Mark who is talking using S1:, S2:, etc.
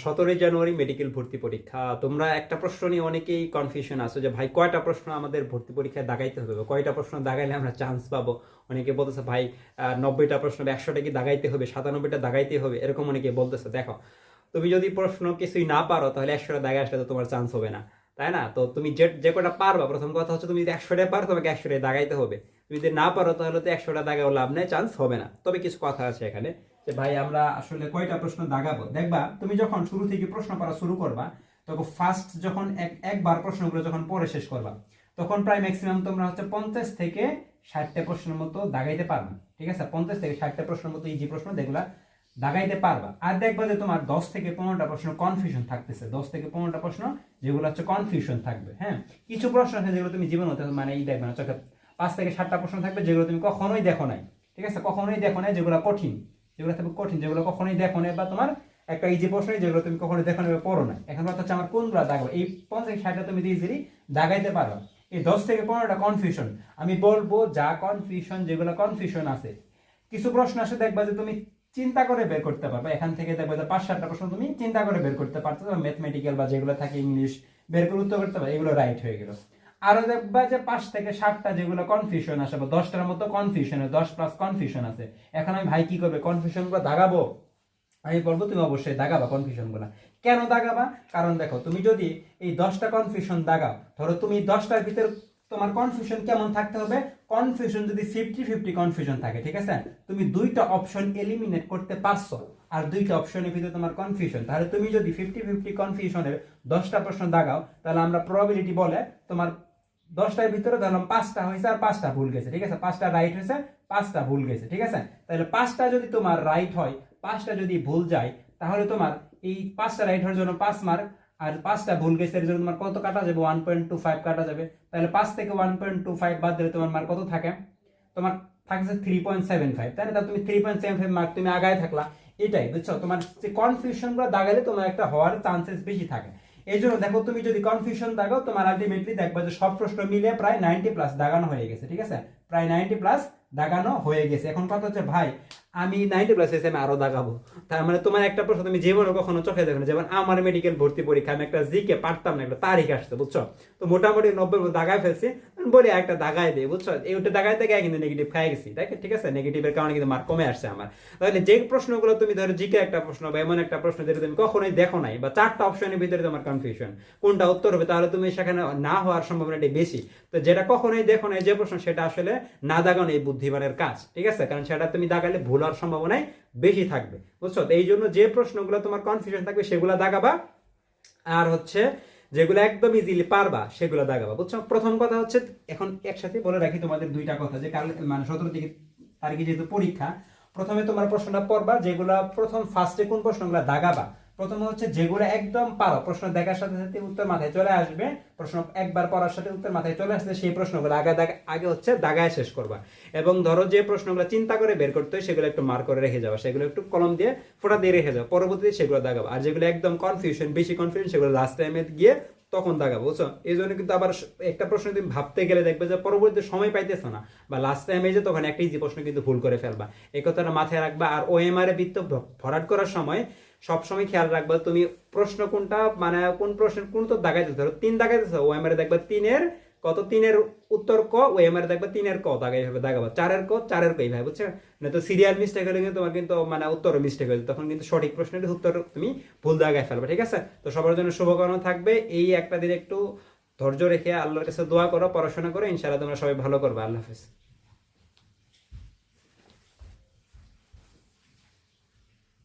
S1: 17 জানুয়ারি medical ভর্তি পরীক্ষা। তোমরা একটা প্রশ্ন নিয়ে অনেকেই কনফিউশন আছো যে ভাই কয়টা প্রশ্ন আমাদের ভর্তি পরীক্ষায় দাগাইতে হবে, বা কয়টা প্রশ্ন দাগাইলে আমরা চান্স পাবো। অনেকে বলতেছে ভাই 90টা প্রশ্ন 100টা কি দাগাইতে হবে, 97টা দাগাইতে হবে, এরকম অনেকে বলতেছে। দেখো, তুমি যদি প্রশ্ন কিছুই না পারো তাহলে 100টা দাগায় আসলে তো তোমার চান্স হবে না, তাই না? তো তুমি যে যে কটা পারবা, প্রথম কথা হচ্ছে তুমি যদি 100টা পারো তোমাকে 100টা দাগাইতে হবে। তুমি যদি না পারো তাহলে তো 100টা দাগাও লাভ নেই, চান্স হবে না। তবে কিছু কথা আছে এখানে যে ভাই আমরা আসলে কয়টা প্রশ্ন দাগাবো। দেখবা তুমি যখন শুরু থেকে প্রশ্ন পড়া শুরু করবা, তখন ফার্স্ট যখন একবার প্রশ্নগুলো যখন পড়ে শেষ করবা, তখন প্রায় ম্যাক্সিমাম তোমরা হচ্ছে 50 থেকে 60টা প্রশ্নের মতো দাগাইতে পারবা। ঠিক আছে, 50 থেকে 60টা প্রশ্নের মতো ইজি প্রশ্ন যেগুলা দাগাইতে পারবা। আর দেখবা যে তোমার 10 থেকে 15টা প্রশ্ন কনফিউশন থাকতেছে, 10 থেকে 15টা প্রশ্ন যেগুলো হচ্ছে কনফিউশন থাকবে। হ্যাঁ, কিছু প্রশ্ন আছে যেগুলো তুমি জীবন হতে মানে এই দেখবে না চোখে। 5 থেকে 7টা প্রশ্ন থাকবে যেগুলো তুমি কখনোই দেখো নাই। ঠিক আছে, কখনোই দেখো নাই, যেগুলো কঠিন, যেগুলো থাকবে কঠিন, যেগুলো কখনোই দেখো নাই, বা তোমার একটা ইজি প্রশ্ন যেগুলো তুমি কখনোই দেখো নাই বা পড়ো না। এখন কথা হচ্ছে আমার কোনগুলো দাগাবো। এই 50 থেকে 60টা তুমি ইজিলি দাগাইতে পারো। এই 10 থেকে 15টা কনফিউশন আমি বলবো, যা কনফিউশন, যেগুলো কনফিউশন আছে, কিছু প্রশ্ন আসে দেখবা যে তুমি চিন্তা করে বের করতে পারবে। এখান থেকে দেখবে যে 5-7টা প্রশ্ন তুমি চিন্তা করে বের করতে পারছো, ম্যাথমেটিক্যাল বা যেগুলো থাকে ইংলিশ বের করে উত্তর করতে পারবে, এগুলো রাইট হয়ে গেল। আরো দেখবা যে 5 থেকে 7টা যেগুলো কনফিউশন আসে, বা 10টার মতো কনফিউশন, 10 প্লাস কনফিউশন আছে। এখন আমি ভাই কি করবে, কনফিউশন গুলো দাগাবো? আমি বলবো তুমি অবশ্যই দাগাবা কনফিউশন গুলা। কেন দাগাবা? কারণ দেখো, তুমি যদি এই 10টা কনফিউশন দাগাও, ধরো তুমি 10টার ভিতর তোমার কনফিউশন কেমন থাকতে হবে, কনফিউশন যদি 50-50 কনফিউশন থাকে, ঠিক আছে, তুমি 2টা অপশন এলিমিনেট করতে পারছো, আর 2টা অপশনের ভিতরে তোমার কনফিউশন, তাহলে তুমি যদি 50-50 কনফিউশনের 10টা প্রশ্ন দাগাও, তাহলে আমরা প্রবাবিলিটি বলে তোমার 10টার ভিতরে ধরলাম 5টা হয়েছে আর 5টা ভুল গেছে। ঠিক আছে, 5টা রাইট হয়েছে, 5টা ভুল গেছে। ঠিক আছে, তাহলে 5টা যদি তোমার রাইট হয়, 5টা যদি ভুল যায়, তাহলে তোমার এই 5টা রাইট হওয়ার জন্য 5 মার্ক, আর 5টা ভুল গেছে এর জন্য তোমার কত কাটা যাবে, 1.25 কাটা যাবে। তাহলে 5 থেকে 1.25 বাদ দিলে তোমার মার্ক কত থাকে, তোমার থাকছে 3.75, তাই না? তাহলে তুমি 3.75 মার্ক তুমি আগায় থাকলা। এটাই বুঝছো, তোমার যে কনফিউশন গুলো দাগালে তোমার একটা হওয়ার চান্সেস বেশি থাকে। এই জন্য দেখো, তুমি যদি কনফিউশন দাগাও, তোমার আলটিমেটলি দেখবা যে সব প্রশ্ন মিলে প্রায় 90 প্লাস দাগানো হয়ে গেছে। ঠিক আছে, প্রায় 90 প্লাস দাগানো হয়ে গেছে। এখন কথা হচ্ছে ভাই আমি 90 প্লাস এসে আমি আরো দাগাবো, তার মানে তোমার একটা প্রশ্ন তুমি জীবনে কখনো চোখে দেখো না। যেমন আমার মেডিকেল ভর্তি পরীক্ষা, আমি একটা জিকে পারতাম না, একটা তারিখ আসছে, বুঝছো, তো মোটামুটি 90 দাগায় ফেলছি, বলি একটা দাগায় দেয়, বুঝছো, এইটা দাগাইতে গিয়ে কিন্তু নেগেটিভ খাই গেছি। ঠিক আছে, নেগেটিভের কারণে কিন্তু মার্ক কমে আসছে আমার। তাহলে যে প্রশ্নগুলো তুমি ধরো জিকে একটা প্রশ্ন বা এমন একটা প্রশ্ন যেটা তুমি কখনোই দেখো নাই, বা 4টা অপশনের ভিতরে তোমার কনফিউশন কোনটা উত্তর হবে, তাহলে তুমি সেখানে না হওয়ার সম্ভাবনাটা বেশি। তো যেটা কখনোই দেখো নাই যে প্রশ্ন, সেটা আসলে না দাগানো এই বুদ্ধিমানের কাজ। ঠিক আছে, কারণ সেটা তুমি দাগালে ভুল হওয়ার সম্ভাবনাই বেশি থাকবে, বুঝছো। তো এই জন্য যে প্রশ্নগুলো তোমার কনফিউশন থাকবে সেগুলো দাগাবা, আর হচ্ছে যেগুলো একদম ইজিলি পারবা সেগুলো দাগাবা, বুঝছো। প্রথম কথা হচ্ছে, এখন একসাথে বলে রাখি তোমাদের 2টা কথা, যে কাল মানে 17 তারিখে যেহেতু পরীক্ষা, প্রথমে তোমার প্রশ্নটা পড়বা, যেগুলো প্রথম ফার্স্টে কোন প্রশ্নগুলো দাগাবা। প্রথমে হচ্ছে যেগুলো একদম পারো, প্রশ্ন দেখার সাথে সাথে উত্তর মাথায় চলে আসবে, প্রশ্ন একবার পড়ার সাথে উত্তর মাথায় চলে আসলে সেই প্রশ্নগুলো আগে হচ্ছে দাগায় শেষ করবা। এবং ধরো যে প্রশ্নগুলো চিন্তা করে বের করতে হয় সেগুলো একটু মার্ক করে রেখে যাওয়া, সেগুলো একটু কলম দিয়ে ফোঁটা দিয়ে রেখে যাও, পরবর্তীতে সেগুলো দাগাবা। আর যেগুলো একদম কনফিউশন, বেশি কনফিউশন, সেগুলো লাস্ট টাইমে গিয়ে তখন দাগাবো, বুঝছো। এই জন্য কিন্তু আবার একটা প্রশ্ন তুমি ভাবতে গেলে দেখবে যে পরবর্তীতে সময় পাইতেছো না, বা লাস্ট টাইমে যে তখন একটা ইজি প্রশ্ন কিন্তু ভুল করে ফেলবা। এই কথাটা মাথায় রাখবা। আর ওএমআর এ বৃত্ত ভরাট করার সময় সবসময় খেয়াল রাখবা তুমি প্রশ্ন কোনটা, মানে কোন প্রশ্নের কোন তো দাগাইতেছো। ধরো 3 দাগাইতেছো, ওএমআর এ দেখবা 3-এর কত, 3-এর উত্তর ক, ওএমআর এ দেখবা 3-এর ক দাগাই হবে, দাগাবা 4-এর ক, 4-এর ক, এইভাবে, বুঝছো না? তো সিরিয়াল মিস্টেক হলে কিন্তু তোমার কিন্তু মানে উত্তর মিস্টেক হয়ে, তখন কিন্তু সঠিক প্রশ্নের উত্তর তুমি ভুল দাগায় ফেলবে। ঠিক আছে, তো সবার জন্য শুভকামনা থাকবে। এই একটা দিন একটু ধৈর্য রেখে আল্লাহর কাছে দোয়া করো, পড়াশোনা করো, ইনশাআল্লাহ তোমরা সবাই ভালো করবে। আল্লাহ হাফেজ।